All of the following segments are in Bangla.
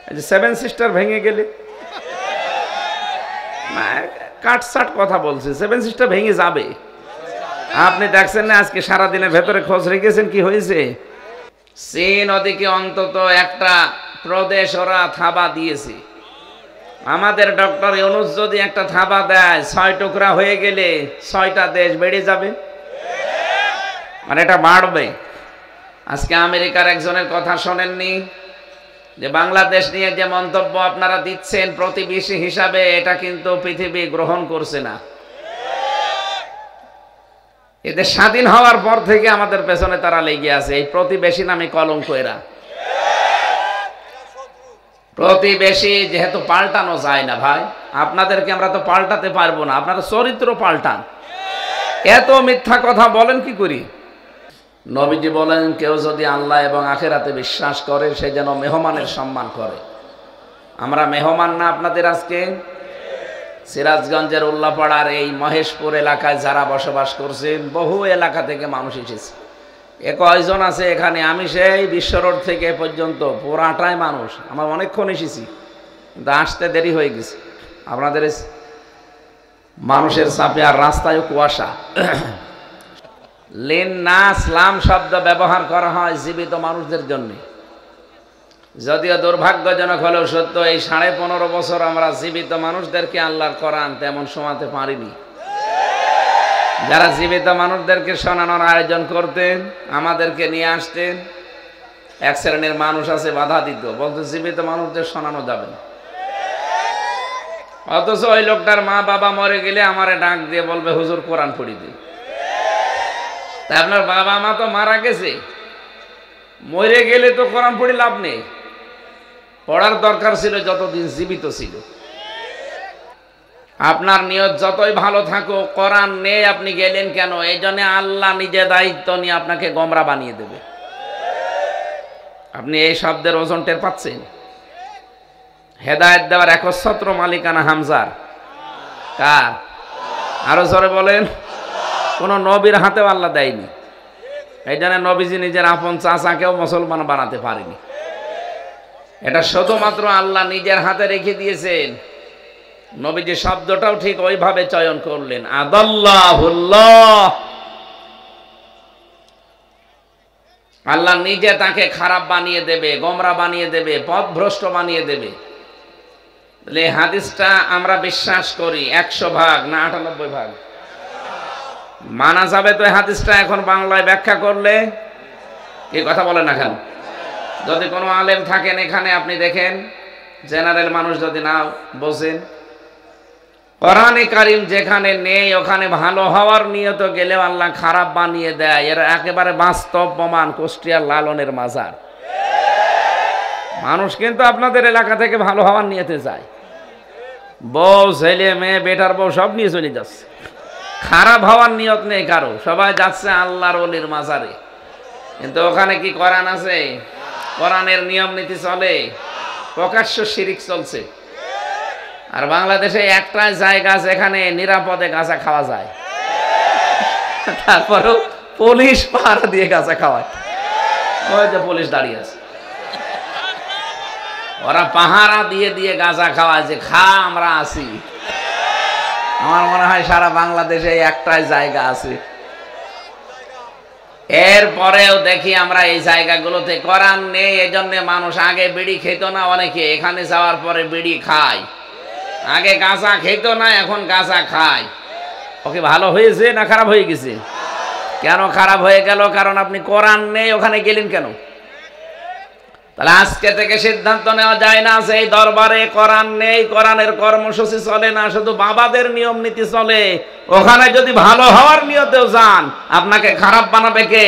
এই যে সেভেন সিস্টার ভেঙে গেলে কাটসাট কথা বলছে, সেভেন সিস্টার ভেঙে যাবে। আপনি দেখছেন না আজকে সারাদিনের ভেতরে খোঁজ রেখেছেন কি হয়েছে? চীন ওদিকে অন্তত একটা প্রদেশ ওরা থাবা দিয়েছে। আমাদের ডক্টর ইউনূস যদি একটা থাবা দেয় 6 টুকরা হয়ে গেলে 6টা দেশ বেড়ে যাবে, মানে এটা বাড়বে। আজকে আমেরিকার একজনের কথা শোনেননি যে বাংলাদেশ নিয়ে যে মন্তব্য আপনারা দিচ্ছেন প্রতিবেশী হিসাবে, এটা কিন্তু পৃথিবী গ্রহণ করছে না। এদের স্বাধীন হওয়ার পর থেকে আমাদের পেছনে তারা লেগে আছে, এই প্রতিবেশী নামে কলঙ্ক। এরা প্রতিবেশী যেহেতু পাল্টানো যায় না ভাই, আপনাদেরকে আমরা তো পাল্টাতে পারবো না, আপনারা চরিত্র পাল্টান। এত মিথ্যা কথা বলেন কি করি? নবীজি বলেন, কেউ যদি আল্লাহ এবং আখিরাতে বিশ্বাস করে সে যেন মেহমানের সম্মান করে। আমরা মেহমান না আপনাদের? আজকে সিরাজগঞ্জের উল্লাপাড়ার এই মহেশপুর এলাকায় যারা বসবাস করছেন, বহু এলাকা থেকে মানুষ এসেছে। কয়জন আছে এখানে? আমি সেই বিশ্ব রোড থেকে পর্যন্ত পুরাটাই মানুষ। আমরা অনেকক্ষণ এসেছি, কিন্তু আসতে দেরি হয়ে গেছে আপনাদের মানুষের চাপে, আর রাস্তায় কুয়াশা। লিন্নাস শব্দ ব্যবহার করা হয় জীবিত মানুষদের জন্য। যদিও দুর্ভাগ্যজনক হলেও সত্য, এই 15.5 বছর আমরা জীবিত মানুষদেরকে আল্লাহর কোরআন তেমন শোনাতে পারিনি। যারা জীবিত মানুষদেরকে শোনানোর আয়োজন করতেন, আমাদেরকে নিয়ে আসতেন, এক শ্রেণীর মানুষ আছে বাধা দিত, বলতো জীবিত মানুষদের শোনানো যাবে না। অথচ ওই লোকটার মা বাবা মরে গেলে আমারে ডাক দিয়ে বলবে, হুজুর কোরআন পড়ি দিন। তা আপনার বাবা মা তো মারা গেছে, মরে গেলে তো কোরআন পড়ি লাভ নেই। পড়ার দরকার ছিল যতদিন জীবিত ছিল। আপনার নিয়ত যতই ভালো থাকুক, কোরআন নেই আপনি গেলেন কেন? এই জন্য আল্লাহ নিজে দায়িত্ব নিয়ে আপনাকে গোমরা বানিয়ে দেবে। আপনি এই শব্দের ওজন টের পাচ্ছেন? হেদায়েত দেওয়ার একচ্ছত্র মালিকানা হামজার। কার? আরো জোরে বলেন। কোন নবীর হাতেও আল্লাহ দেয়নি। এই জন্য নবীজি নিজের আপন চাচাকেও মুসলমান বানাতে পারেনি। এটা শুধুমাত্র আল্লাহ নিজের হাতে রেখে দিয়েছেন। নবীজি শব্দটাও ঠিক ওইভাবে চয়ন করলেন, আদাল্লাহুল্লাহ। আল্লাহ নিজে তাকে খারাপ বানিয়ে দেবে, গোমরা বানিয়ে দেবে, পথভ্রষ্ট বানিয়ে দেবে। এই হাদিসটা আমরা বিশ্বাস করি 100 ভাগ না 98 ভাগ মানা যাবে তো? এই হাদিসটা এখন বাংলায় ব্যাখ্যা করলে কি কথা বলেন না কেন? যদি কোনো আলেম থাকেন এখানে, আপনি দেখেন, জেনারেল মানুষ যদি না বোঝেন, কোরআনে কারীম যেখানে নেই ওখানে ভালো হওয়ার নিয়ত গেলেও আল্লাহ খারাপ বানিয়ে দেয়। এর একেবারে বাস্তব প্রমাণ কুষ্টিয়ার লালনের মাজার। মানুষ কিন্তু আপনাদের এলাকা থেকে ভালো হওয়ার নিয়তে যায়, বউ ছেলে মেয়ে বেটার বউ সব নিয়ে চলে যাচ্ছে, খারাপ হওয়ার নিয়ত নেই কারো, সবাই যাচ্ছে আল্লাহর ওলির মাজারে। কিন্তু ওখানে কি কোরআন আছে? কোরআনের নিয়ম নীতি চলে? প্রকাশ্য শিরিক চলছে। আর বাংলাদেশে একটাই জায়গা যেখানে নিরাপদে গাঁজা খাওয়া যায়, তারপরেও পুলিশ পাহারা দিয়ে গাঁজা খাওয়ায়। ওই যে পুলিশ দাঁড়িয়ে আছে, ওরা পাহারা দিয়ে দিয়ে গাঁজা খাওয়ায় যে খা আমরা আছি। আমার মনে হয় সারা বাংলাদেশে একটাই জায়গা আছে। এরপরেও দেখি আমরা এই জায়গাগুলোতে কোরআন নেই, এজন্য মানুষ আগে বিড়ি খেত না, অনেকে এখানে যাওয়ার পরে বিড়ি খায়। আগে গাঁজা খেত না, এখন গাঁজা খায়। ওকে ভালো হয়েছে না খারাপ হয়ে গেছে? কেন খারাপ হয়ে গেল? কারণ আপনি কোরআন নেই ওখানে গেলেন কেন? তাহলে আজকে থেকে সিদ্ধান্ত নেওয়া যায় না যে এই দরবারে কোরআন নেই, কোরআনের কর্মসূচি চলে না, শুধু বাবাদের নিয়ম নীতি চলে। ওখানে যদি ভালো হওয়ার নিয়তেও যান, আপনাকে খারাপ বানাবে কে?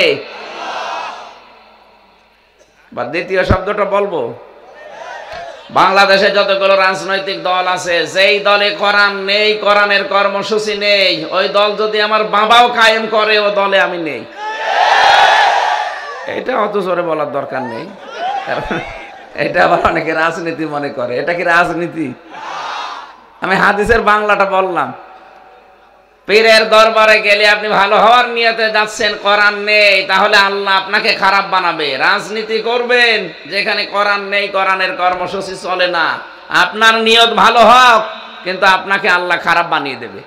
বা দ্বিতীয় শব্দটা বলবো, বাংলাদেশে যতগুলো রাজনৈতিক দল আছে, যেই দলে কোরআন নেই, কোরআনের কর্মসূচি নেই, ওই দল যদি আমার বাবাও কায়েম করে, ও দলে আমি নেই। এটা অত জোরে বলার দরকার নেই, এটা আবার অনেকে রাজনীতি মনে করে। এটা কি রাজনীতি? আমি হাদিসের বাংলাটা বললাম। পীরের দরবারে গেলে আপনি ভালো হওয়ার নিয়তে যাচ্ছেন, কোরআন নেই, তাহলে আল্লাহ আপনাকে খারাপ বানাবে। রাজনীতি করবেন যেখানে কোরআন নেই, কোরআনের কর্মসূচি চলে না, আপনার নিয়ত ভালো হোক, কিন্তু আপনাকে আল্লাহ খারাপ বানিয়ে দেবে,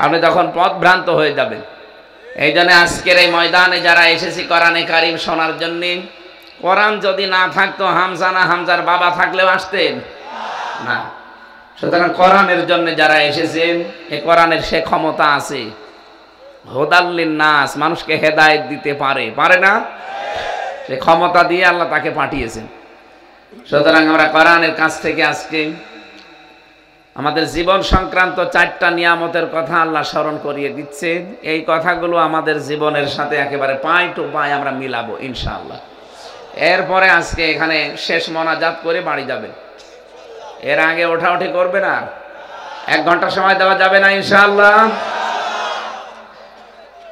আপনি তখন পথভ্রান্ত হয়ে যাবেন। এই জন্য আজকের এই ময়দানে যারা এসেছি কোরআনে কারিম শোনার জন্য, কোরআন যদি না থাকতো হামজা না হামজার বাবা থাকলেও আসতেন না। সুতরাং কোরআনের জন্য যারা এসেছেন, এই কোরআনের সে ক্ষমতা আছে, হুদাল্লিন নাস, মানুষকে হেদায়েত দিতে পারে না? সে ক্ষমতা দিয়ে আল্লাহ তাকে পাঠিয়েছেন। সুতরাং আমরা কোরআনের কাছ থেকে আজকে আমাদের জীবন সংক্রান্ত 4টা নিয়ামতের কথা আল্লাহ স্মরণ করিয়ে দিচ্ছে। এই কথাগুলো আমাদের জীবনের সাথে একেবারে পাই টু পাই আমরা মিলাবো ইনশাআল্লাহ। এরপরে আজকে এখানে শেষ মোনাজাত করে বাড়ি যাবেন। এর আগে ওঠাউঠি করবে না, 1 ঘন্টা সময় দেওয়া যাবে না ইনশাআল্লাহ।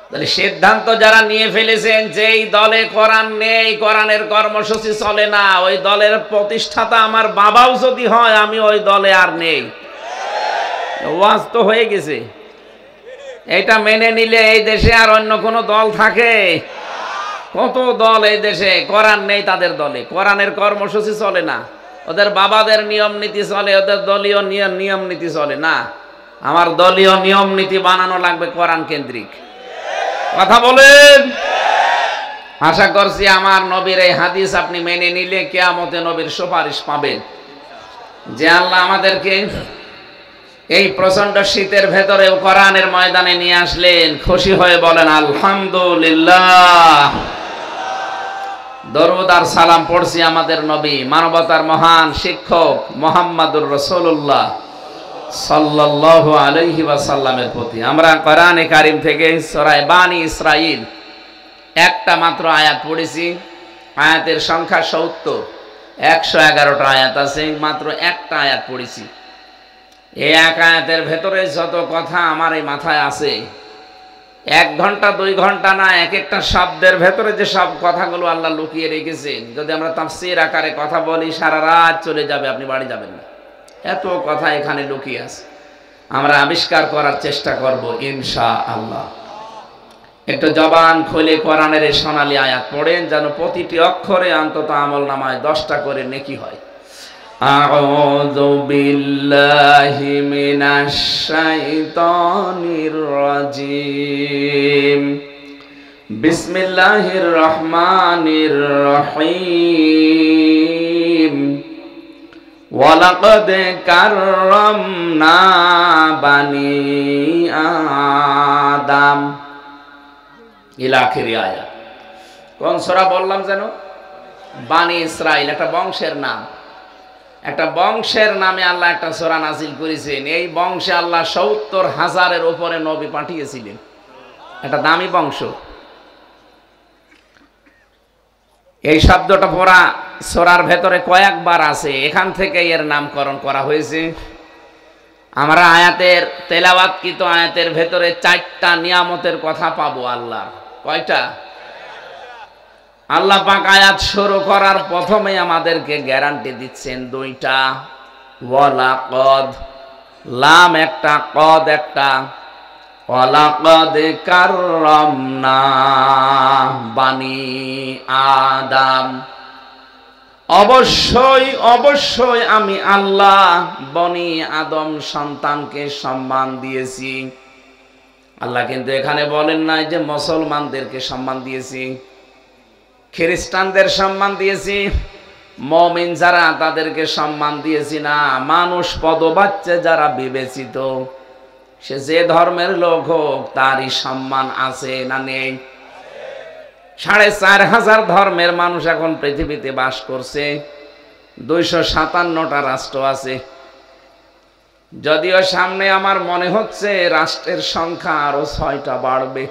তাহলে সিদ্ধান্ত যারা নিয়ে ফেলেছেন যে এই দলে কোরআন নেই, কোরআনের কর্মসূচি চলে না, ওই দলের প্রতিষ্ঠাতা আমার বাবাও যদি হয়, আমি ওই দলে আর নেই। ওয়াজ তো হয়ে গেছে, এটা মেনে নিলে এই দেশে আর অন্য কোনো দল থাকে? কত দল এই দেশে, কোরআন নেই তাদের দলে, কোরআনের কর্মসূচি চলে না, ওদের বাবাদের নিয়ম নীতি চলে, ওদের দলীয় নিয়ম নীতি চলে না। আমার দলীয় নিয়ম নীতি বানানো লাগবে কোরআন কেন্দ্রিক। কথা বলেন। আশা করছি আমার নবীর এই হাদিস আপনি মেনে নিলে কিয়ামতে নবীর সুপারিশ পাবেন, যে আল্লাহ আমাদেরকে এই প্রচন্ড শীতের ভেতরে কোরআনের ময়দানে নিয়ে আসলেন। খুশি হয়ে বলেন আলহামদুলিল্লাহ। দরুদ আর সালাম পড়ছি আমাদের নবী, মানবতার মহান শিক্ষক মুহাম্মদুর রাসূলুল্লাহ সাল্লাল্লাহু আলাইহি ওয়াসাল্লামের প্রতি। আমরা কোরআনে কারীম থেকে সূরা বানী ইসরাঈল একটা মাত্র আয়াত পড়েছি। আয়াতের সংখ্যা 70, 111টা আয়াত আছে, মাত্র একটা আয়াত পড়েছি। এই এক আয়াতের ভেতরে যত কথা আমার এই মাথায় আছে, 1 ঘন্টা 2 ঘন্টা না, এক একটা শব্দের ভেতরে যে সব কথাগুলো আল্লাহ লুকিয়ে রেখেছেন, যদি আমরা তাফসীর আকারে কথা বলি সারা রাত চলে যাবে, আপনি বাড়ি যাবেন না। এত কথা এখানে লুকিয়ে আছে, আমরা আবিষ্কার করার চেষ্টা করব ইনশাআল্লাহ। একটু জবান খুলে কোরআনের এই সোনালী আয়াত পড়েন, যেন প্রতিটি অক্ষরে অন্তত আমলনামায় 10টা করে নেকি হয়। আউযু বিল্লাহি মিনাশ শাইতানির রাজিম। বিসমিল্লাহির রহমানির রহিম। ওয়ালাকাদ কাররামনা বানি আদম ইলা আখির আয়াত। কোন সূরা বললাম যেন? বানি ইসরাইল, একটা বংশের নাম। একটা বংশের নামে আল্লাহ একটা সূরা নাজিল করেছেন। এই বংশে আল্লাহ 70,000-এর উপরে নবী পাঠিয়েছিলেন। একটা দামি বংশ। এই শব্দটা পুরা সূরার ভেতরে কয়েকবার আছে, এখান থেকে এর নামকরণ করা হয়েছে। আমরা আয়াতের তেলাওয়াতকৃত আয়াতের ভেতরে 4টা নিয়ামতের কথা পাবো আল্লাহ। কয়টা? আল্লাহ পাক আয়াত শুরু করার প্রথমে আমাদেরকে গ্যারান্টি দিচ্ছেন 2টা। ওয়ালাকাদ, লাম একটা, কদ একটা। ওয়ালাকাদ কাররামনা বানি আদম, অবশ্যই অবশ্যই আমি আল্লাহ বনি আদম সন্তানকে সম্মান দিয়েছি। আল্লাহ কিন্তু এখানে বলেন নাই যে মুসলমানদেরকে সম্মান দিয়েছি, খ্রিস্টানদের সম্মান দিয়েছি, মুমিন যারা তাদেরকে সম্মান দিয়েছি না। মানুষ পদবাচ্চে যারা বিবেচিত, সে যে ধর্মের লোক হোক, তারই সম্মান আছে না নেই? 4,500 ধর্মের মানুষ এখন পৃথিবীতে বাস করছে, 257টা রাষ্ট্র আছে। যদিও সামনে আমার মনে হচ্ছে রাষ্ট্রের সংখ্যা আরো 6টা বাড়বে।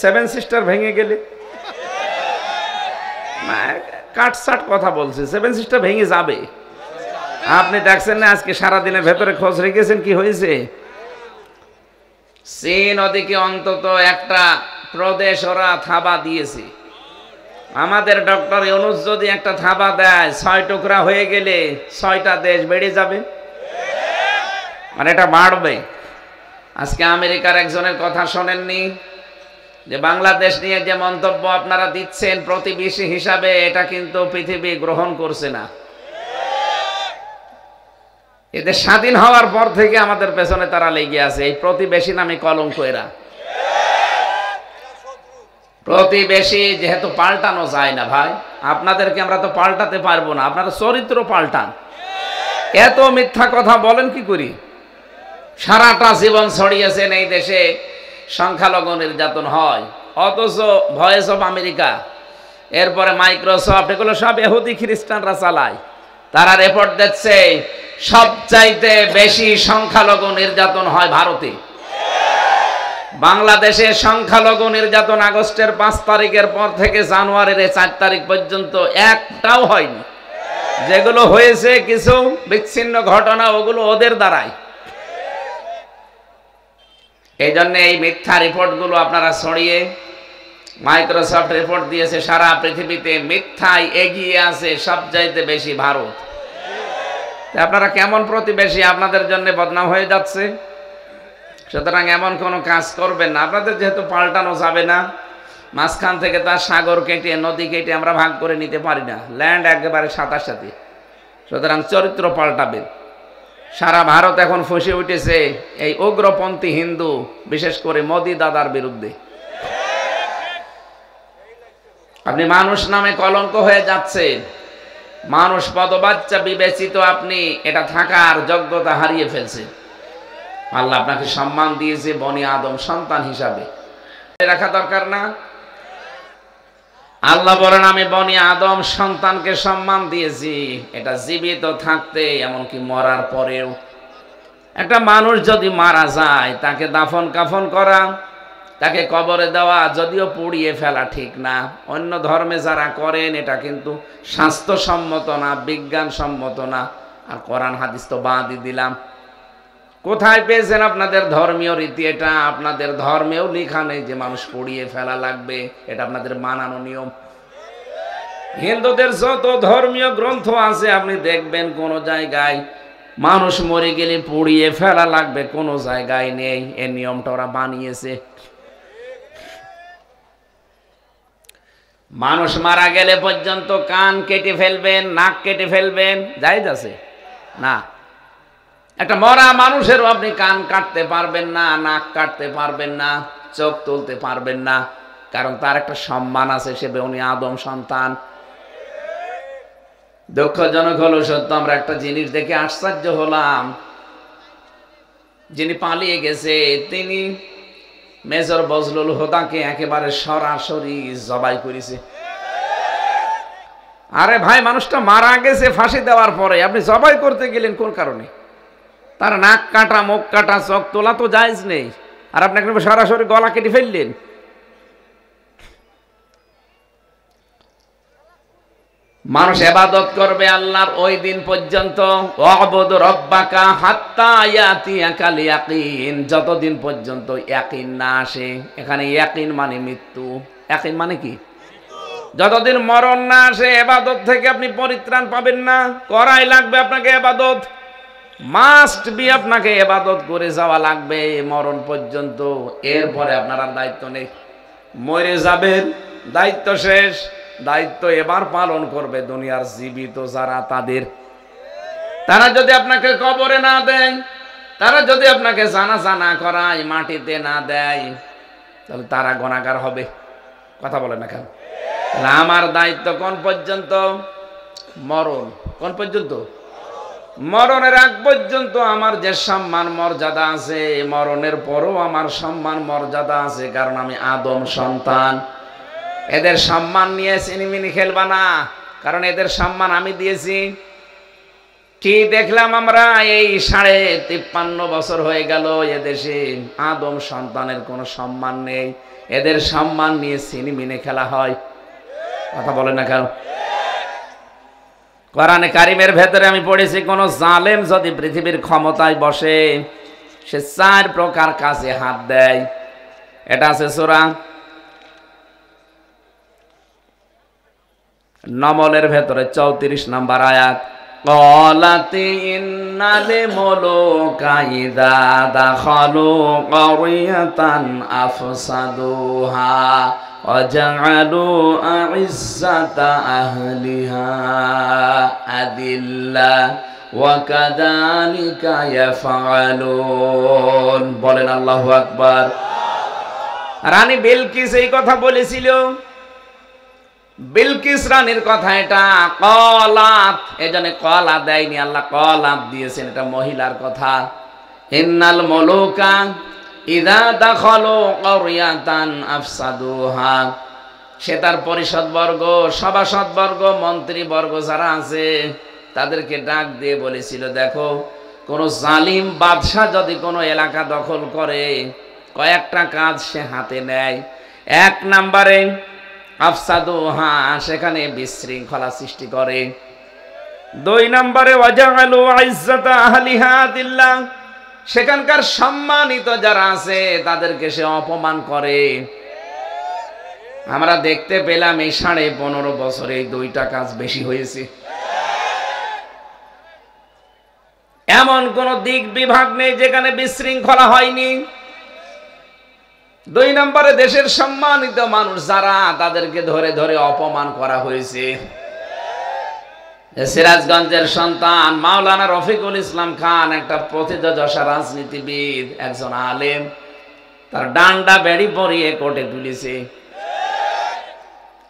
7 সিস্টার ভেঙে গেলে কাটসাট কথা বলছে, 7 সিস্টার ভেঙে যাবে। আপনি দেখছেন না আজকে সারাদিনের ভেতরে খোঁজ রেখেছেন কি হয়েছে? চীন ওদিকে অন্তত একটা প্রদেশ ওরা থাবা দিয়েছে। আমাদের ডক্টর ইউনূস যদি একটা থাবা দেয়, 6 টুকরা হয়ে গেলে 6টা দেশ বেড়ে যাবে, মানে এটা বাড়বে। আজকে আমেরিকার একজনের কথা শোনেননি যে বাংলাদেশ নিয়ে যে মন্তব্য আপনারা দিচ্ছেন প্রতিবেশী হিসাবে, এটা কিন্তু পৃথিবী গ্রহণ করছে না। এদের স্বাধীন হওয়ার পর থেকে আমাদের পেছনে তারা লেগে আছে, এই প্রতিবেশী নামে কলঙ্ক। এরা প্রতিবেশী যেহেতু পাল্টানো যায় না ভাই, আপনাদেরকে আমরা তো পাল্টাতে পারবো না, আপনারা চরিত্র পাল্টান। এত মিথ্যা কথা বলেন কি করি? সারাটা জীবন ছড়িয়েছেন এই দেশে সংখ্যালঘু নির্যাতন হয়, অথচ ভয়েস অফ আমেরিকা, এরপরে মাইক্রোসফট, এগুলো সব ইহুদি খ্রিস্টানরা চালায়। তারা রিপোর্ট দিচ্ছে সবচাইতে বেশি সংখ্যালঘু নির্যাতন হয় ভারতে। বাংলাদেশে সংখ্যালঘু নির্যাতন আগস্টের 5 তারিখের পর থেকে জানুয়ারির 4 তারিখ পর্যন্ত একটাও হয়নি। যেগুলো হয়েছে কিছু বিচ্ছিন্ন ঘটনা, ওগুলো ওদের দ্বারাই। এই জন্য এই মিথ্যা রিপোর্টগুলো আপনারা ছড়িয়ে, মাইক্রোসফট রিপোর্ট দিয়েছে সারা পৃথিবীতে মিথ্যায় এগিয়ে আছে সবচাইতে বেশি ভারত। আপনারা কেমন প্রতিবেশী? আপনাদের জন্য বদনাম হয়ে যাচ্ছে। সুতরাং এমন কোনো কাজ করবেন না। আপনাদের যেহেতু পাল্টানো যাবে না, মাঝখান থেকে তার সাগর কেটে নদী কেটে আমরা ভাগ করে নিতে পারি না, ল্যান্ড একেবারে সাথে। সুতরাং চরিত্র পাল্টাবেন। সারা ভারত এখন ফুঁসে উঠেছে এই উগ্রপন্থী হিন্দু, বিশেষ করে মোদি দাদার বিরুদ্ধে। আপনি মানুষ নামে কলঙ্ক হয়ে যাচ্ছে, মানুষ পদবাচ্চা বিবেচিত, আপনি এটা থাকার যোগ্যতা হারিয়ে ফেলছে। আল্লাহ আপনাকে সম্মান দিয়েছে বনি আদম সন্তান হিসাবে, রাখা দরকার না? আল্লাহ বলেন আমি বনি আদম সন্তানকে সম্মান দিয়েছি, এটা জীবিত থাকতে এমনকি মরার পরেও। একটা মানুষ যদি মারা যায় তাকে দাফন কাফন করা, তাকে কবরে দেওয়া, যদিও পুড়িয়ে ফেলা ঠিক না, অন্য ধর্মে যারা করেন এটা কিন্তু স্বাস্থ্যসম্মত না, বিজ্ঞানসম্মত না। আর কোরআন হাদিস তো বাদই দিলাম। কোথায় পেয়েছেন আপনাদের ধর্মীয় রীতি? এটা আপনাদের ধর্মেও লেখা নেই যে মানুষ পুড়িয়ে ফেলা লাগবে, এটা আপনাদের মানানো নিয়ম। হিন্দুদের যত ধর্মীয় গ্রন্থ আছে আপনি দেখবেন কোন জায়গায় মানুষ মরে গেলে পুড়িয়ে ফেলা লাগবে, কোন জায়গায় নেই। এই নিয়মটা ওরা বানিয়েছে। মানুষ মারা গেলে পর্যন্ত কান কেটে ফেলবেন, নাক কেটে ফেলবেন, জায়েজ আছে না? একটা মরা মানুষেরও আপনি কান কাটতে পারবেন না, নাক কাটতে পারবেন না, চোখ তুলতে পারবেন না, কারণ তার একটা সম্মান আছে, সে বনি আদম সন্তান। দুঃখজনক হলো সত্য, আমরা একটা জিনিস দেখে আশ্চর্য হলাম। যিনি পালিয়ে গেছে তিনি মেজর বজলুল হুদাকে একেবারে সরাসরি জবাই করেছে। আরে ভাই, মানুষটা মারা গেছে ফাঁসি দেওয়ার পরে, আপনি জবাই করতে গেলেন কোন কারণে? তার নাক কাটা, মুখ কাটা, চোখ তোলা তো জায়েজ নেই, আর আপনি সরাসরি গলা কেটে ফেললেন। মানুষ ইবাদত করবে আল্লাহর ওই দিন পর্যন্ত, ওয়াবুদ রাব্বাকা হাত্তা ইয়াতিয়াকাল ইয়াকিন, যতদিন পর্যন্ত ইয়াকিন না আসে। এখানে ইয়াকিন মানে মৃত্যু, ইয়াকিন মানে কি? যতদিন মরণ না আসে ইবাদত থেকে আপনি পরিত্রাণ পাবেন না। করাই লাগবে আপনাকে ইবাদত, মাস্ট বি, আপনাকে ইবাদত করে যাওয়া লাগবে মরণ পর্যন্ত। এরপরে আপনার আর দায়িত্ব নেই, মরে যাবেন, দায়িত্ব শেষ। দায়িত্ব এবার পালন করবে দুনিয়ার জীবিত যারা, তারা যদি আপনাকে কবরে না দেয়, তারা যদি আপনাকে জানাজা না করায়, মাটিতে না দেয়, তাহলে তারা গুনাহগার হবে। কথা বলে না কেন? আমার দায়িত্ব কোন পর্যন্ত? মরণ। কোন পর্যন্ত? মরণের আগ পর্যন্ত আমার যে সম্মান মর্যাদা আছে, মরণের পরও আমার সম্মান মর্যাদা আছে, কারণ আমি আদম সন্তান। এদের সম্মান নিয়ে সিনিমিনি খেলবা না, কারণ এদের সম্মান আমি দিয়েছি। কি দেখলাম আমরা, এই 53.5 বছর হয়ে গেল এদেশে আদম সন্তানের কোনো সম্মান নেই। এদের সম্মান নিয়ে সিনিমিনি খেলা হয়। কথা বলে না কেন? কোরআনে কারিমের ভেতরে আমি পড়েছি, কোন জালেম যদি পৃথিবীর ক্ষমতায় বসে, সে 4 প্রকার কাজে হাত দেয়। এটা আছে সূরা নমলের ভেতরে 34 নম্বর আয়াত। قالت إن الملوك إذا دخلوا قرية أفسدوها وجعلوا أعزة أهلها أذلة وكذلك يفعلون বলেন আল্লাহু আকবার। রানী বিলকিস এই কথা বলেছিল। বিলকিস রানীর কথা এটা। কলাত, এজন্য কলা দেয়নি, আল্লাহ কলাত দিয়েছেন, এটা মহিলার কথা। ইন্নাল মুলুকা ইযা দাখালু ক্বরিয়াতান আফসাদুহা, সে তার পরিষদবর্গ, সভাসদবর্গ, মন্ত্রীবর্গ যারা আছে তাদেরকে ডাক দিয়ে বলেছিল, দেখো কোন জালিম বাদশা যদি কোনো এলাকা দখল করে কয়েকটা কাজ সে হাতে নেয়। এক নম্বরে আফসাদুহা, সেখানে বিশৃঙ্খলা সৃষ্টি করে। দুই নম্বরে ওয়াজাআলু ইজ্জাতা আহলিহা আদিল্লাহ, সেখানকার সম্মানিত যারা আছে তাদেরকে সে অপমান করে। আমরা দেখতে পেলাম এই 15.5 বছরে এই দুইটা কাজ বেশি হয়েছে। এমন কোন দিক বিভাগ নেই যেখানে বিশৃঙ্খলা হয়নি। দুই নম্বরে দেশের সম্মানিত মানুষ যারা, তাদেরকে ধরে ধরে অপমান করা হয়েছে। সিরাজগঞ্জের সন্তান মাওলানা রফিকুল ইসলাম খান, একটা প্রথিতযশা রাজনীতিবিদ, একজন আলেম, তার ডান্ডা বেড়ি পরিয়ে কোর্টে তুলেছে।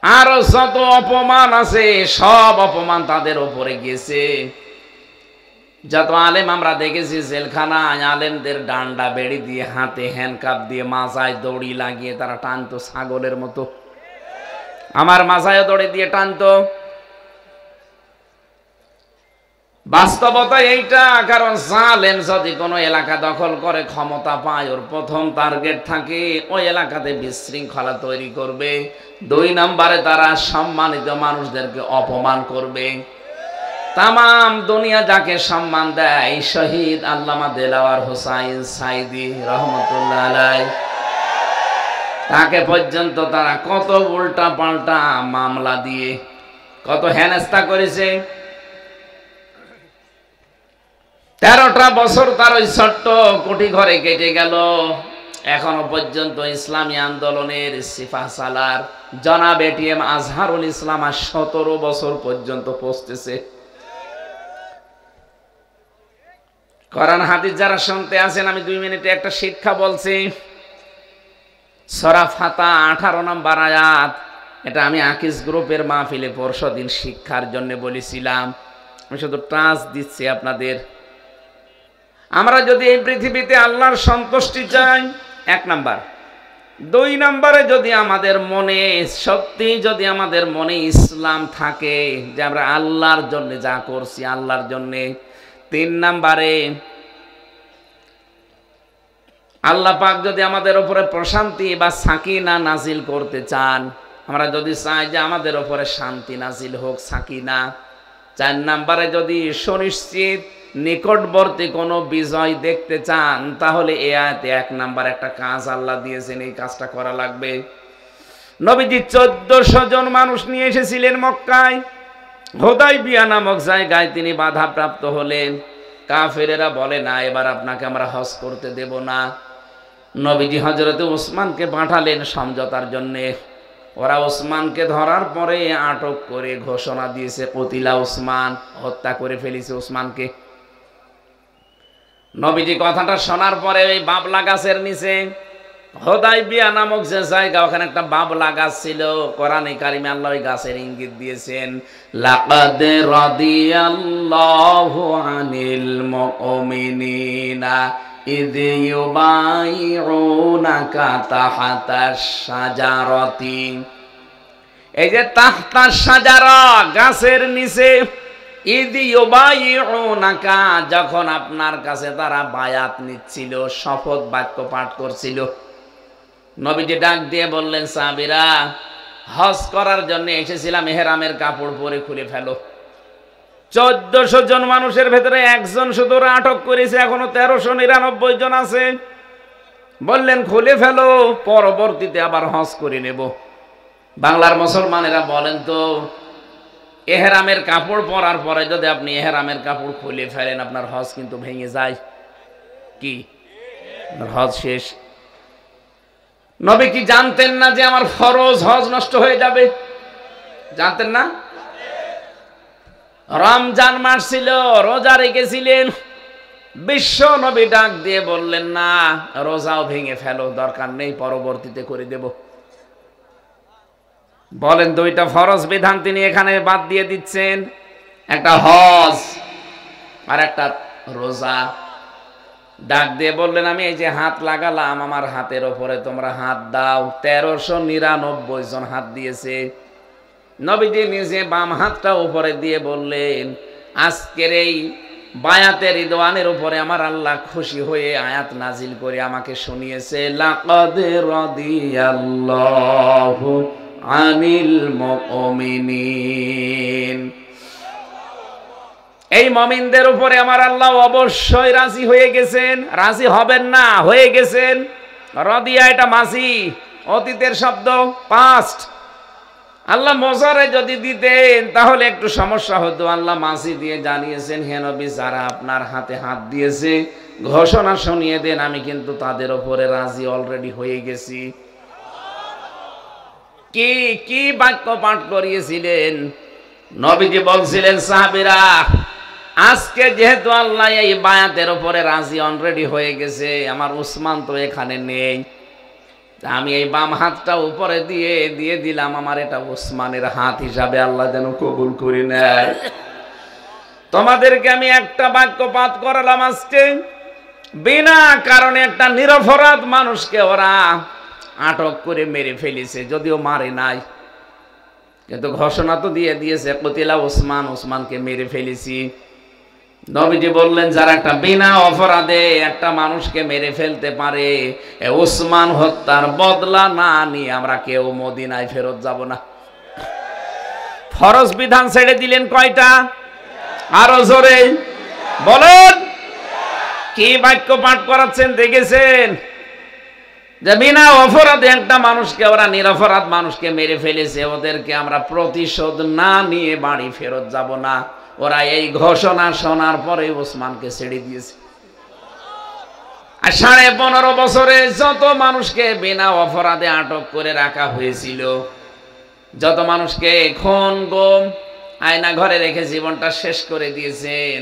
আরো যত অপমান আছে সব অপমান তাদের উপরে গেছে। যত আলেম আমরা দেখেছি জেলখানায়, আলেমদের ডান্ডা বেড়ি দিয়ে, হাতে হ্যান্ডকাপ দিয়ে, মাথায় দড়ি লাগিয়ে তারা টানতো ছাগলের মতো। আমার মাথায় দড়ি দিয়ে টানতো। বাস্তবতা এইটা, কারণ জালেম যদি কোনো এলাকা দখল করে, ক্ষমতা পায়, ওর প্রথম টার্গেট থাকে ওই এলাকাতে বিশৃঙ্খলা তৈরি করবে। দুই নম্বরে তারা সম্মানিত মানুষদেরকে অপমান করবে। তামাম দুনিয়া যাকে সম্মান দেয়, শহীদ আল্লামা দেলাওয়ার হোসাইন সাইদি রহমতুল্লাহ আলাইহি, তাকে পর্যন্ত তারা কত উল্টা পাল্টা মামলা দিয়ে কত হেনস্থা করেছে। 13টা বছর তার ওই ছোট্ট কুটি ঘরে কেটে গেল। এখনো পর্যন্ত ইসলামী আন্দোলনের সিফা সালার জনাব এটিএম আজহারুল ইসলাম আর 17 বছর পর্যন্ত পৌঁছতেছে। কোরআন হাদিস যারা শুনতে আছেন, আমি 2 মিনিটে একটা শিক্ষা বলছি। সূরা ফাতা 18 নম্বর আয়াত, এটা আমি আকিস গ্রুপের মাহফিলে পরশুদিন শিক্ষার জন্য বলেছিলাম। আমি শুধু টাচ দিচ্ছি আপনাদের। আমরা যদি এই পৃথিবীতে আল্লাহর সন্তুষ্টি চাই, 1 নাম্বার। 2 নম্বরে যদি আমাদের মনে সত্যি, যদি আমাদের মনে ইসলাম থাকে যে আমরা আল্লাহর জন্য যা করছি আল্লাহর জন্য। 3 নম্বরে আল্লাহ পাক যদি আমাদের উপরে প্রশান্তি বা সাকিনা নাজিল করতে চান, আমরা যদি চাই যে আমাদের উপরে শান্তি নাজিল হোক, সাকিনা। 4 নম্বরে যদি সুনিশ্চিত নিকটবর্তী কোনো বিজয় দেখতে চান, তাহলে এই আয়াতে 1 নাম্বার একটা কাজ আল্লাহ দিয়েছেন, এই কাজটা করা লাগবে। নবীজি 1400 জন মানুষ নিয়ে এসেছিলেন মক্কায়। হুদাইবিয়া নামক জায়গায় তিনি বাধাপ্রাপ্ত হলেন। কাফেরেরা বলে, না এবার আপনাকে আমরা হজ করতে দেব না। নবীজি হযরতে ওসমানকে পাঠালেন সমঝোতার জন্য। ওরা ওসমানকে ধরার পরে আটক করে ঘোষণা দিয়েছে, কতিলা ওসমান, হত্যা করে ফেলেছে ওসমানকে। নবীজি কথাটা শোনার পরে ওই বাবলা গাছের নিচে, হুদাইবিয়া নামক যে জায়গা, ওখানে একটা বাবলা গাছ ছিল। কোরআনে কারিমে আল্লাহ ওই গাছের ইঙ্গিত দিয়েছেন, লাকাদ রাদিয়াল্লাহু আনিল মুমিনিনা ইয ইউবাইউনাকা তাহতাশ শাজারাতি। এই যে তাহতাশ শাজারা, গাছের নিচে, ইয ইউবাইউনাকা, যখন আপনার কাছে তারা বায়াত নিচ্ছিল, শপথ বাক্য পাঠ করছিল, নবীজি ডাক দিয়ে বললেন, সাহাবীরা হজ করার জন্য এসেছিলাম, ইহরামের কাপড় পরে খুলে ফেলো। 1400 জন মানুষের ভেতরে একজন শুধু আটক করেছে, এখনো 1399 জন আছে। বললেন খুলে ফেলো, পরবর্তীতে আবার হজ করে নেব। বাংলার মুসলমানেরা বলেন তো, এহরামের কাপড় পরার পরে যদি আপনি এহরামের কাপড় খুলে ফেলেন আপনার হজ কিন্তু ভেঙে যায়। কি আপনার হজ শেষ। নবী কি জানতেন না যে আমার ফরজ হজ নষ্ট হয়ে যাবে? জানতেন না? রমজান মাস ছিল, রোজা রেখেছিলেন, বিশ্ব নবী ডাক দিয়ে বললেন না রোজাও ভেঙে ফেলো, দরকার নেই, পরবর্তীতে করে দেব। বলেন দুইটা ফরজ বিধান তিনি এখানে বাদ দিয়ে দিচ্ছেন, একটা হজ আর একটা রোজা। ডাক দিয়ে বললেন আমি এই যে হাত লাগালাম, আমার হাতের ওপরে তোমরা হাত দাও। 1399 জন হাত দিয়েছে। নবীজি নিজে বাম হাতটা উপরে দিয়ে বললেন আজকের এই বায়াতের রিদওয়ানের উপরে আমার আল্লাহ খুশি হয়ে আয়াত নাজিল করে আমাকে শুনিয়েছে, লাকাদ রাদিয়াল্লাহু আনিল মুমিনিন। এই মুমিনদের উপরে আমার আল্লাহ অবশ্যই রাজি হয়ে গেছেন। রাজি হবেন না, হয়ে গেছেন। রাদিয়া এটা মাজি, অতীতের শব্দ, পাস্ট। আল্লাহ মজারে যদি দিতেন তাহলে একটু সমস্যা হতো। আল্লাহ মাসি দিয়ে জানিয়েছেন হে নবী যারা আপনার হাতে হাত দিয়েছে ঘোষণা শুনিয়ে দেন আমি কিন্তু তাদের উপরে রাজি অলরেডি হয়ে গেছি। কি কি বাক্য পাঠ করিয়েছিলেন নবীজি? বলছিলেন সাহাবীরা আজকে যেহেতু আল্লাহ এই বায়াতের উপরে রাজি অলরেডি হয়ে গেছে, আমার উসমান তো এখানে নেই, আমি এই বাম হাতটা উপরে দিয়ে দিলাম, আমার এটা উসমানের হাত হিসাবে আল্লাহ যেন কবুল করে নেয়। তোমাদেরকে আমি একটা বাক্য পাঠ করালাম আজকে, বিনা কারণে একটা নিরপরাধ মানুষকে ওরা আটক করে মেরে ফেলেছে, যদিও মারে নাই, কিন্তু ঘোষণা তো দিয়ে দিয়েছে কতিলা উসমান, উসমানকে মেরে ফেলেছি। নবীজি বললেন যারা একটা বিনা অপরাধে একটা মানুষকে মেরে ফেলতে পারে, উসমান হত্যার বদলা না নিয়ে আমরা কেউ মদিনায় ফেরত যাব না। ফরজ বিধান ছেড়ে দিলেন কয়টা? আরো জোরে বলেন। কি বাক্য পাঠ করাচ্ছেন দেখেছেন? যে বিনা অপরাধে একটা মানুষকে ওরা নিরপরাধ মানুষকে মেরে ফেলেছে, ওদেরকে আমরা প্রতিশোধ না নিয়ে বাড়ি ফেরত যাব না। ওরা এই ঘোষণা শোনার পরে ওসমানকে ছেড়ে দিয়েছে। আর 15.5 বছরে যত মানুষকে বিনা অপরাধে আটক করে রাখা হয়েছিল, যত মানুষকে খুন গুম আয়না ঘরে রেখে জীবনটা শেষ করে দিয়েছেন,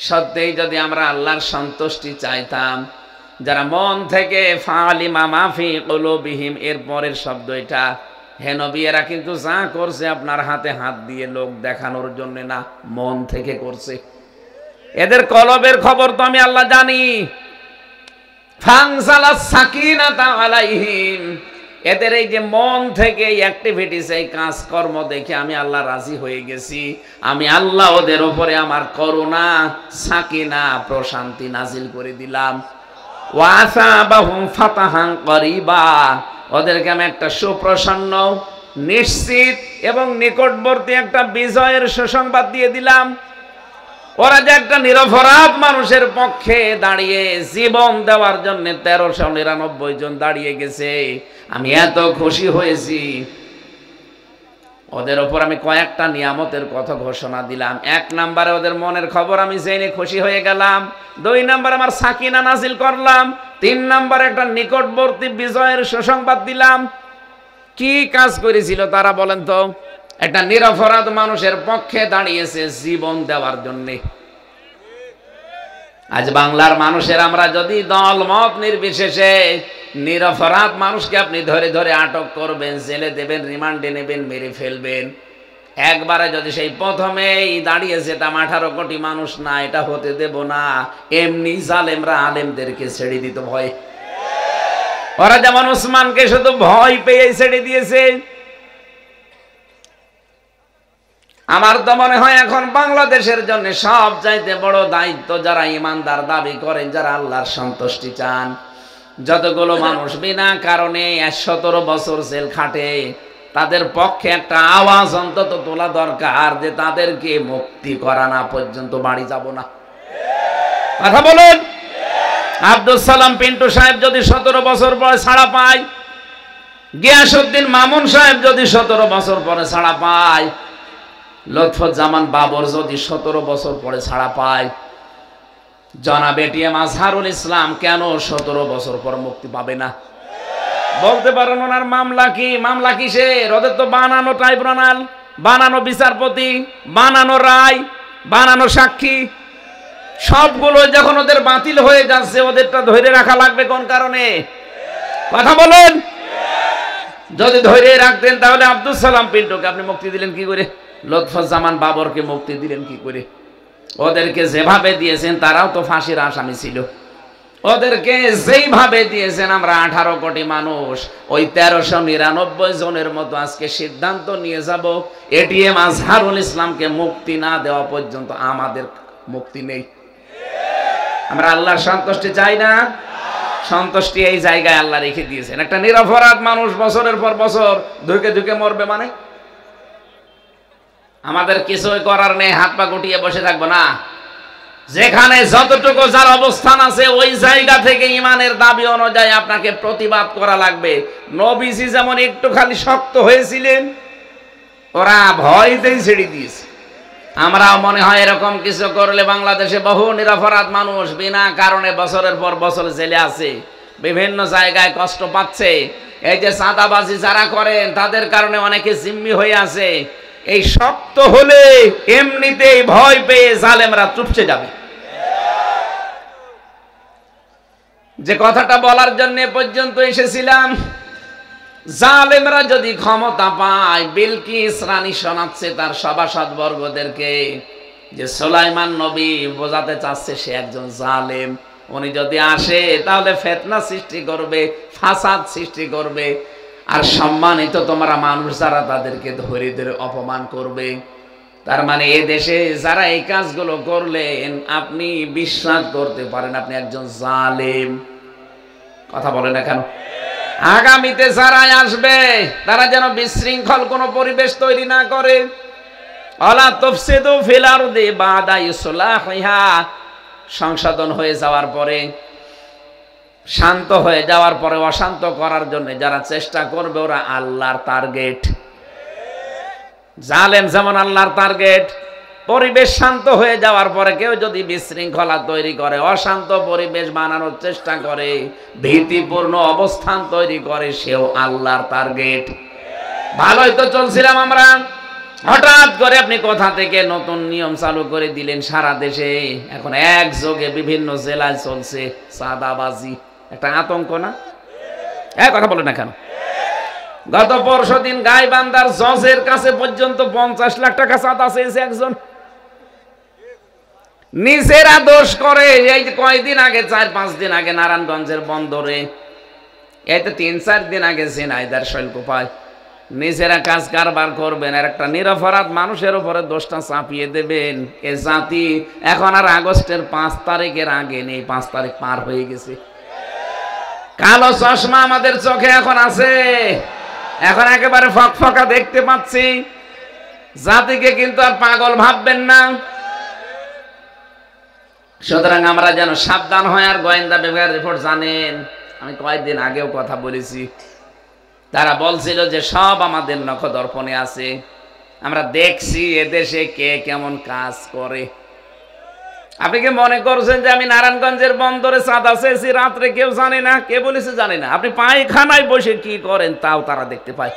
সত্যিই যদি আমরা আল্লাহর সন্তুষ্টি চাইতাম, যারা মন থেকে ফালিমা মাফি কুলুবিহিম এর পরের শব্দ এটা, হে নবী এরা কিন্তু যা করছে আপনার হাতে হাত দিয়ে লোক দেখানোর জন্য না, মন থেকে করছে। এদের কলবের খবর তো আমি আল্লাহ জানি। ফানজালাস সাকিনাতা আলাইহিম, এদের এই যে মন থেকে এই অ্যাক্টিভিটিস, এই কাজকর্ম দেখে আমি আল্লাহ রাজি হয়ে গেছি। আমি আল্লাহ ওদের উপরে আমার করুণা, সাকিনা, প্রশান্তি নাজিল করে দিলাম। ওয়াসাবাহুম ফাতাহান করিবা, ওদেরকে আমি একটা সুপ্রসন্ন, নিশ্চিত এবং নিকটবর্তী একটা বিজয়ের সুসংবাদ দিয়ে দিলাম। ওরা যে একটা নিরপরাধ মানুষের পক্ষে দাঁড়িয়ে জীবন দেওয়ার জন্য 1399 জন দাঁড়িয়ে গেছে, আমি এত খুশি হয়েছি। ওদের ওপর আমি কয়েকটা নিয়ামতের কথা ঘোষণা দিলাম। 1 নম্বরে ওদের মনের খবর আমি জেনে খুশি হয়ে গেলাম। 2 নম্বরে আমার সাকিনা নাজিল করলাম। 3 নম্বরে একটা নিকটবর্তী বিজয়ের সুসংবাদ দিলাম। কি কাজ করেছিল তারা বলেন তো? একটা নিরপরাধ মানুষের পক্ষে দাঁড়িয়েছে জীবন দেওয়ার জন্য। আজ বাংলার মানুষের আমরা যদি দল মত নির্বিশেষে নিরপরাধ মানুষকে আপনি ধরে ধরে আটক করবেন, জেলে দেবেন, রিমান্ডে নেবেন, মেরে ফেলবেন, একবারে যদি সেই প্রথমেই দাঁড়িয়েছে তা 18 কোটি মানুষ না, এটা হতে দেব না। এমনি জালেমরা আলেমদেরকে ছেড়ে দিত ভয়। ওরা যেমন উসমানকে শুধু ভয় পেয়ে ছেড়ে দিয়েছে, আমার তো মনে হয় এখন বাংলাদেশের জন্য সব চাইতে বড় দায়িত্ব, যারা ইমানদার দাবি করেন, যারা আল্লাহর সন্তুষ্টি চান, যতগুলো মানুষ বিনা কারণে 17 বছর জেল খাটে, তাদের পক্ষে একটা আওয়াজ অন্তত তোলা দরকার যে তাদেরকে মুক্তি করা না পর্যন্ত বাড়ি যাব না। কথা বলুন। আব্দুল সালাম পিন্টু সাহেব যদি 17 বছর পরে ছাড়া পায়, গিয়াসউদ্দিন মামুন সাহেব যদি 17 বছর পরে ছাড়া পায়, লুৎফুজ্জামান বাবর যদি 17 বছর পরে ছাড়া পায়, জনাব এটিএম আজহারুল ইসলাম কেন 17 বছর পর মুক্তি পাবে না? বলতে পারেন ওনার মামলা কি? মামলা কিসের? ওদের তো বানানো ট্রাইব্যুনাল, বানানো বিচারপতি, বানানো রায়, বানানো সাক্ষী, সবগুলো যখন ওদের বাতিল হয়ে যাচ্ছে, ওদেরটা ধরে রাখা লাগবে কোন কারণে? কথা বলেন। যদি ধরে রাখতেন তাহলে আব্দুল সালাম পিন্টুকে আপনি মুক্তি দিলেন কি করে? লুৎফুজ্জামান বাবরকে মুক্তি দিলেন কি করে? ওদেরকে যেভাবে দিয়েছেন তারাও তো ফাঁসির আসামি ছিল। ওদেরকে যেইভাবে দিয়েছেন আমরা 18 কোটি মানুষ ওই 1399 জনের মতো আজকে সিদ্ধান্ত নিয়ে যাব এটিএম আজহারুল ইসলামকে মুক্তি না দেওয়া পর্যন্ত আমাদের মুক্তি নেই। আমরা আল্লাহর সন্তুষ্টি চাই না? সন্তুষ্টি এই জায়গায় আল্লাহ রেখে দিয়েছেন। একটা নিরপরাধ মানুষ বছরের পর বছর ধুকে ধুকে মরবে মানে? আমাদের কিছুই করার নেই, হাত পা গুটিয়ে বসে থাকবো না। যেখানে যতটুকু যার অবস্থান আছে ওই জায়গা থেকে ইমানের দাবি অনুযায়ী আপনাকে প্রতিবাদ করা লাগবে। নবীজি যেমন একটু খালি শক্ত হয়েছিলেন, ওরা ভয়তেই ছেড়ে দিয়েছে। আমরাও মনে হয় এরকম কিছু করলে বাংলাদেশে বহু নিরপরাধ মানুষ বিনা কারণে বছরের পর বছর জেলে আছে, বিভিন্ন জায়গায় কষ্ট পাচ্ছে। এই যে চাঁদাবাজি যারা করেন তাদের কারণে অনেকে জিম্মি হয়ে আছে। এই শক্ত হলে এমনিতেই ভয় পেয়ে জালেমরা চুপসে যাবে। যে কথাটা বলার জন্য পর্যন্ত এসেছিলাম, জালেমরা যদি ক্ষমতা পায়, বিলকিস রানী শোনাচ্ছে তার সভাসদ বর্গদেরকে যে সুলাইমান নবী বোঝাতে চাচ্ছে সে একজন জালেম। উনি যদি আসে তাহলে ফিতনা সৃষ্টি করবে, ফাসাদ সৃষ্টি করবে, আর সম্মানিত তোমরা মানুষ যারা তাদেরকে ধরে ধরে অপমান করবে। তার মানে এ দেশে যারা এই কাজগুলো করলেন আপনি বিশ্বাস করতে পারেন আপনি একজন জালেম। কথা বলে না কেন? আগামীতে যারা আসবে তারা যেন বিশৃঙ্খল কোনো পরিবেশ তৈরি না করে। আলা তুফসিদু ফিল আরদি বাদা ইসলাহিহা, সংশোধন হয়ে যাওয়ার পরে, শান্ত হয়ে যাওয়ার পরে অশান্ত করার জন্য যারা চেষ্টা করবে ওরা আল্লাহর টার্গেট। জালেম যেমন আল্লাহর টার্গেট। পরিবেশ শান্ত হয়ে যাওয়ার পরে কেউ যদি বিশৃঙ্খলা তৈরি করে, অশান্ত পরিবেশ বানানোর চেষ্টা করে, ভীতিপূর্ণ অবস্থান তৈরি করে, সেও আল্লাহর টার্গেট। ভালোই তো চলছিলাম আমরা, হঠাৎ করে আপনি কোথা থেকে নতুন নিয়ম চালু করে দিলেন সারা দেশে। এখন একযোগে বিভিন্ন জেলায় চলছে চাঁদাবাজি, একটা আতঙ্ক না? কথা বলে না কেন? গত পরশুদিন গাইবান্ধার জজের কাছে পর্যন্ত 50 লাখ টাকা চাঁদা চেয়েছে একজন। নিজেরা দোষ করে। এই যে কয়দিন আগে, 4-5 দিন আগে নারায়ণগঞ্জের বন্দরে, এই তো 3-4 দিন আগে ঝিনাইদহের শৈলকুপায়, নিজেরা কাজ কারবার করবেন আর একটা নিরপরাধ মানুষের উপরে দোষটা চাপিয়ে দেবেন। এ জাতি এখন আর আগস্টের 5 তারিখের আগে নেই, 5 তারিখ পার হয়ে গেছে। কালো চশমা আমাদের চোখে এখন আছে, এখন একেবারে ফকফকা দেখতে পাচ্ছি। জাতিকে কিন্তু আর পাগল ভাববেন না। সুতরাং আমরা যেন সাবধান হয়। আর গোয়েন্দা বিভাগের রিপোর্ট জানেন, আমি কয়েকদিন আগেও কথা বলেছি, তারা বলছিল যে সব আমাদের নখদর্পণে আছে, আমরা দেখছি এদেশে কে কেমন কাজ করে। আপনি কি মনে করছেন যে আমি নারায়ণগঞ্জের বন্দরে চাঁদা চেয়েছি রাত্রে কেউ জানে না? কে বলেছে জানে না? আপনি পায়খানায় বসে কি করেন তাও তারা দেখতে পায়।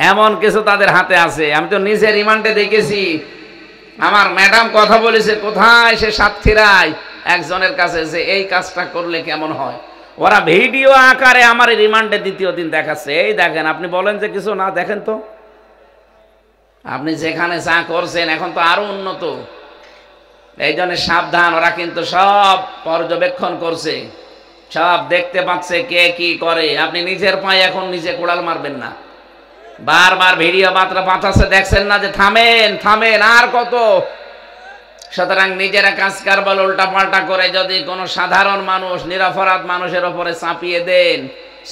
এমন কিছু তাদের হাতে আছে। আমি তো নিজে রিমান্ডে দেখেছি, আমার ম্যাডাম কথা বলেছে কোথায় সে সাতক্ষীরায় একজনের কাছে যে এই কাজটা করলে কেমন হয়। ওরা ভিডিও আকারে আমার রিমান্ডে দ্বিতীয় দিন দেখাচ্ছে, এই দেখেন। আপনি বলেন যে কিছু না দেখেন তো? আপনি যেখানে যা করছেন এখন তো আরো উন্নত। এই জন্য সাবধান, ওরা কিন্তু সব পর্যবেক্ষণ করছে, সব দেখতে পাচ্ছে কে কি করে। আপনি নিজের পায়ে এখন নিজে কোড়াল মারবেন না। বারবার ভিডিও মাত্রা পাঠাচ্ছে, দেখছেন না যে থামেন থামেন আর কত। সুতরাং নিজেরা কাজ কারবার উল্টা পাল্টা করে যদি কোনো সাধারণ মানুষ নিরপরাধ মানুষের উপরে চাপিয়ে দেন,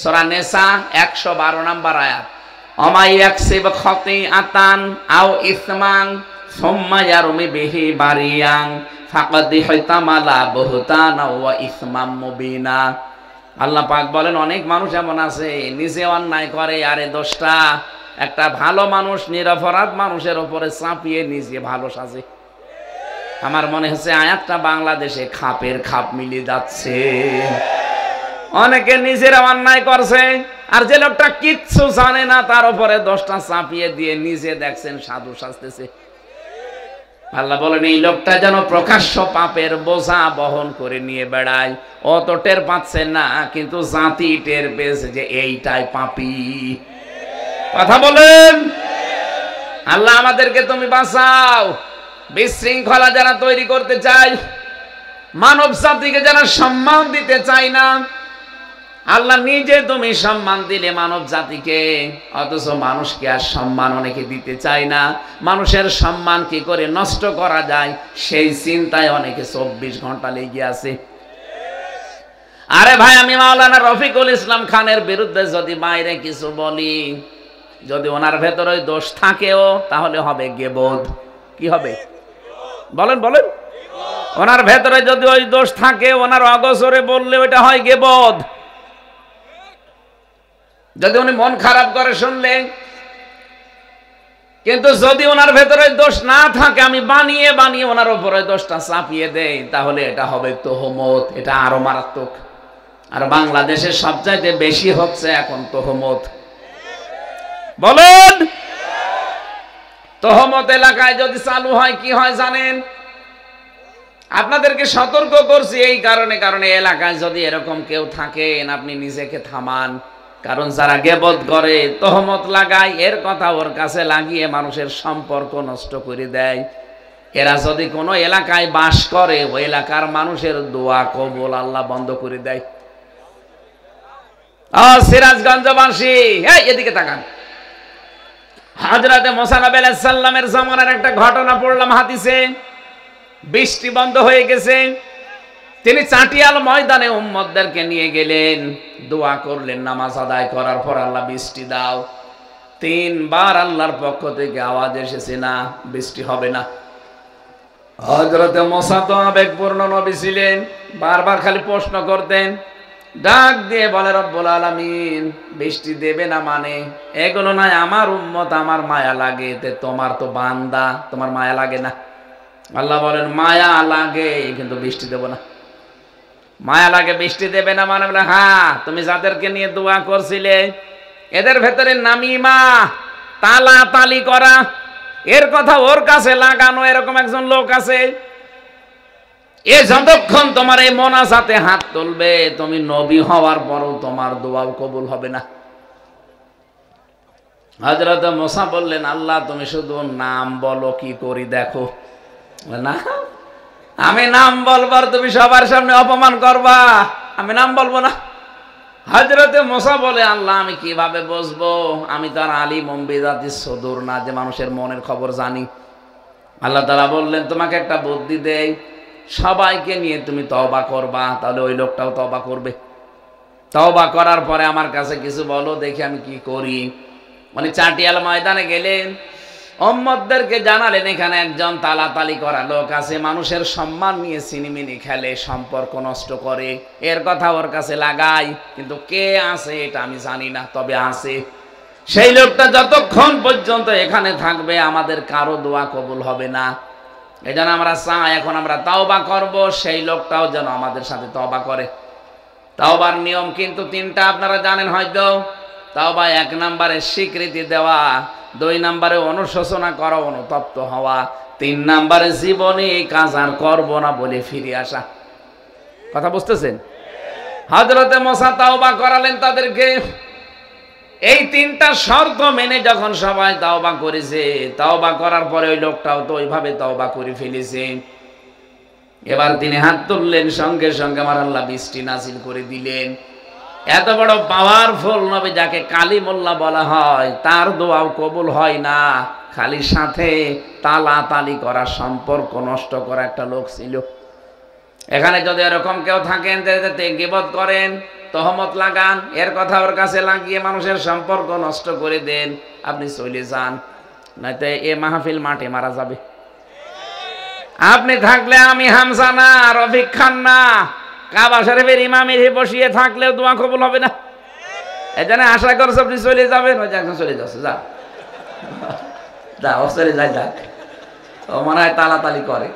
সূরা নিসা 112 নম্বর আয়াত, অমাই ইয়াকসিব খাতিআতান আও ইসমান সুম্মা ইয়ারমি বিহি বারিয়ান ফাকাদ হাইতামালা বুহতানা ওয়া ইসমাম মুবিনা। আল্লাহ পাক বলেন অনেক মানুষ এমন আছে নিজে অন্যায় করে, আরে দোষটা একটা ভালো মানুষ নিরপরাধ মানুষের উপরে চাপিয়ে নিজে ভালো সাজে। আমার মনে হচ্ছে আয়াতটা বাংলাদেশে খাপের খাপ মিলিয়ে যাচ্ছে। অনেকে নিজেরা অন্যায় করছে, আর যে লোকটা কিচ্ছু জানে না তার উপরে দোষটা চাপিয়ে দিয়ে নিজে দেখছেন সাধু সাজতেছে। আল্লাহ বলেন এই লোকটা যেন প্রকাশ্য পাপের বোঝা বহন করে নিয়ে বেড়ায়। ও তো টের পাচ্ছে না, কিন্তু জাতি টের পেয়েছে যে এইটাই পাপী। কথা বলেন। আল্লাহ আমাদেরকে তুমি বাঁচাও। বিশৃঙ্খলা যারা তৈরি করতে চায়, মানব জাতিকে যারা সম্মান দিতে চায় না, আল্লাহ নিজে তুমি সম্মান দিলে মানব জাতিকে, অথচ মানুষকে আর সম্মান অনেকে দিতে চায় না। মানুষের সম্মান কি করে নষ্ট করা যায় সেই চিন্তায় অনেকে 24 ঘন্টা লেগে আছে। আরে ভাই, আমি মাওলানা রফিকুল ইসলাম খানের বিরুদ্ধে যদি বাইরে কিছু বলি, যদি ওনার ভেতরে দোষ থাকেও, তাহলে হবে গীবত। কি হবে বলেন বলেন? ওনার ভেতরে যদি ওই দোষ থাকে, ওনার অগোচরে বললে ওইটা হয় গীবত। যদি উনি মন খারাপ করে শুনলে, কিন্তু যদি ওনার ভেতরে দোষ না থাকে, আমি বানিয়ে বানিয়ে ওনার উপরে দোষটা চাপিয়ে দেই, তাহলে এটা হবে তোহমত। এটা আরো মারাত্মক। আর বাংলাদেশে সবচাইতে বেশি হচ্ছে এখন তোহমত। বলেন, তোহমত এলাকায় যদি চালু হয় কি হয় জানেন? আপনাদেরকে সতর্ক করছি এই কারণে এলাকায় যদি এরকম কেউ থাকেন, আপনি নিজেকে থামান। কারণ যারা গীবত করে, তোহমত লাগায়, এর কথা ওর কাছে লাগিয়ে মানুষের সম্পর্ক নষ্ট করে দেয়। এরা যদি কোনো এলাকায় বাস করে, ওই এলাকার মানুষের দোয়া কবুল আল্লাহ বন্ধ করে দেয়। সিরাজগঞ্জবাসী, এদিকে তাকান। হযরতে মুসা নবী আলাইহিস সালামের জামানার একটা ঘটনা পড়লাম হাদিসে। বৃষ্টি বন্ধ হয়ে গেছে, তিনি চাটিয়াল ময়দানে উম্মতদেরকে নিয়ে গেলেন, দোয়া করলেন। নামাজ আদায় করার পর, আল্লাহ বৃষ্টি দাও। 3 বার আল্লাহর পক্ষ থেকে আওয়াজ এসেছে, না বৃষ্টি হবে না। হযরতে মুসা তো আবেগপূর্ণ নবী ছিলেন, বারবার খালি প্রশ্ন করতেন। ডাক দিয়ে বলে, রব্বুল আলামিন বৃষ্টি দেবে না মানে এগুলো নয়, আমার উম্মত, আমার মায়া লাগে। তোমার তো বান্দা, তোমার মায়া লাগে না? আল্লাহ বলেন, মায়া লাগে কিন্তু বৃষ্টি দেব না। মায়া লাগে বৃষ্টি দেবে না মানে? বলে হ্যাঁ, তুমি যাদেরকে নিয়ে দোয়া করছিলে, এদের ভেতরে নামিমা, তালা তালি করা, এর কথা ওর কাছে লাগানো এরকম একজন লোক আছে। এ যতক্ষণ তোমার এই মোনাজাতে হাত তুলবে, তুমি নবী হওয়ার পরও তোমার দোয়াও কবুল হবে না। হযরত মুসা বললেন, আল্লাহ তুমি শুধু নাম বলো, কি করি দেখো। না, আমি নাম বলবার তুমি সবার সামনে অপমান করবা, আমি নাম বলবো না। হযরতে মুসা বলে, আল্লাহ আমি কিভাবে বুঝবো? আমি তো আর আলিম বিযাতিস সুদূর না, যে মানুষের মনের খবর জানি। আল্লাহ তাআলা বললেন, তোমাকে একটা বুদ্ধি দেই, সবাইকে নিয়ে তুমি তওবা করবা, তাহলে ওই লোকটাও তওবা করবে। তওবা করার পরে আমার কাছে কিছু বলো, দেখি আমি কি করি। মানে চাটিয়াল ময়দানে গেলেন, উম্মতদেরকে জানালেন এখানে একজন তালাতালি করা লোক আছে, মানুষের সম্মান নিয়ে সিনিমিনি খেলে, সম্পর্ক নষ্ট করে, এর কথা ওর কাছে লাগাই, কিন্তু কে আছে এটা আমি জানি না, তবে আছে। সেই লোকটা যতক্ষণ পর্যন্ত এখানে থাকবে, আমাদের কারো দোয়া কবুল হবে না। এই জন্য আমরা চাই, এখন আমরা তাওবা করব, সেই লোকটাও যেন আমাদের সাথে তওবা করে। তাওবার নিয়ম কিন্তু 3টা, আপনারা জানেন হয়তো। তাওবা 1 নম্বরে স্বীকৃতি দেওয়া, 2 নম্বরে অনুশোচনা করা, অনুতপ্ত হওয়া, 3 নম্বরে জীবনে এই কাজ আর করব না বলে ফিরে আসা। কথা বুঝতেছেন? হযরতে মুসা তাওবা করালেন তাদেরকে। এই 3টা শর্ত মেনে যখন সবাই তাওবা করেছে, তাওবা করার পরে ওই লোকটাও তো ওইভাবে তাওবা করে ফেলেছে। এবার তিনি হাত তুললেন, সঙ্গে সঙ্গে আমার আল্লাহ বৃষ্টি নাজিল করে দিলেন। এত বড় পাওয়ারফুল নবী যাকে কালিমুল্লাহ বলা হয়, তার দোয়াও কবুল হয় না, খালি সাথে তালাতালি করা, সম্পর্ক নষ্ট করা একটা লোক ছিল। এখানে যদি এরকম কেউ থাকেন যে গীবত করেন, তহমত লাগান, এর কথা ওর কাছে লাগিয়ে মানুষের সম্পর্ক নষ্ট করে দেন, আপনি চলে যান, নয়তো এ মাহফিল মাঠে মারা যাবে। আপনি থাকলে আমি হামজা না, রফিক খান না, কাবা শরীফের ইমাম এসে বসিয়ে থাকলেও দোয়া কবুল হবে না। এজন্য আশা করছো আপনি চলে যাবেন, ওই যে একজন চলে যাচ্ছে, যা যা ও চলে যায়, যাক ও মনে হয় তালাতালি করে।